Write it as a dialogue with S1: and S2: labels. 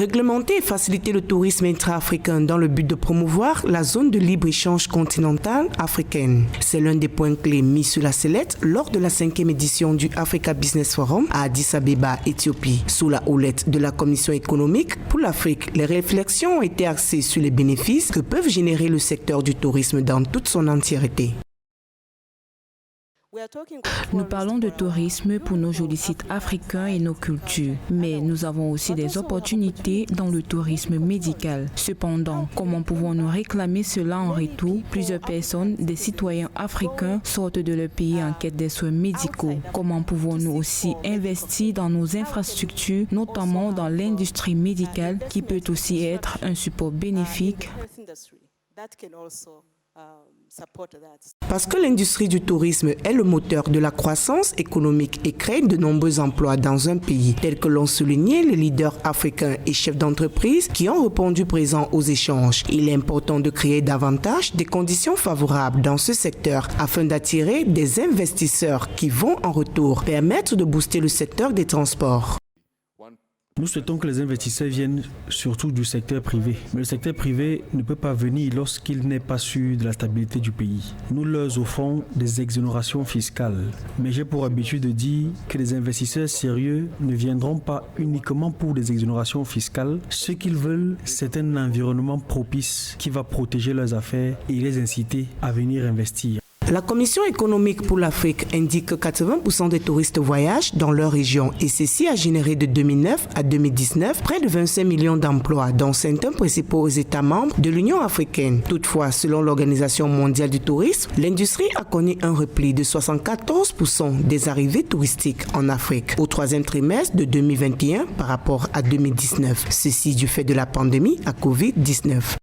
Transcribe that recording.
S1: Réglementer et faciliter le tourisme intra-africain dans le but de promouvoir la zone de libre-échange continentale africaine. C'est l'un des points clés mis sur la sellette lors de la 5e édition du Africa Business Forum à Addis Abeba, Éthiopie. Sous la houlette de la Commission économique pour l'Afrique, les réflexions ont été axées sur les bénéfices que peuvent générer le secteur du tourisme dans toute son entièreté.
S2: Nous parlons de tourisme pour nos jolis sites africains et nos cultures, mais nous avons aussi des opportunités dans le tourisme médical. Cependant, comment pouvons-nous réclamer cela en retour? Plusieurs personnes, des citoyens africains, sortent de leur pays en quête des soins médicaux. Comment pouvons-nous aussi investir dans nos infrastructures, notamment dans l'industrie médicale, qui peut aussi être un support bénéfique?
S1: Parce que l'industrie du tourisme est le moteur de la croissance économique et crée de nombreux emplois dans un pays, tels que l'ont souligné les leaders africains et chefs d'entreprise qui ont répondu présents aux échanges. Il est important de créer davantage des conditions favorables dans ce secteur afin d'attirer des investisseurs qui vont en retour permettre de booster le secteur des transports.
S3: Nous souhaitons que les investisseurs viennent surtout du secteur privé. Mais le secteur privé ne peut pas venir lorsqu'il n'est pas sûr de la stabilité du pays. Nous leur offrons des exonérations fiscales. Mais j'ai pour habitude de dire que les investisseurs sérieux ne viendront pas uniquement pour des exonérations fiscales. Ce qu'ils veulent, c'est un environnement propice qui va protéger leurs affaires et les inciter à venir investir.
S1: La Commission économique pour l'Afrique indique que 80% des touristes voyagent dans leur région et ceci a généré de 2009 à 2019 près de 25 millions d'emplois dans certains principaux États membres de l'Union africaine. Toutefois, selon l'Organisation mondiale du tourisme, l'industrie a connu un repli de 74% des arrivées touristiques en Afrique au troisième trimestre de 2021 par rapport à 2019. Ceci du fait de la pandémie à Covid-19.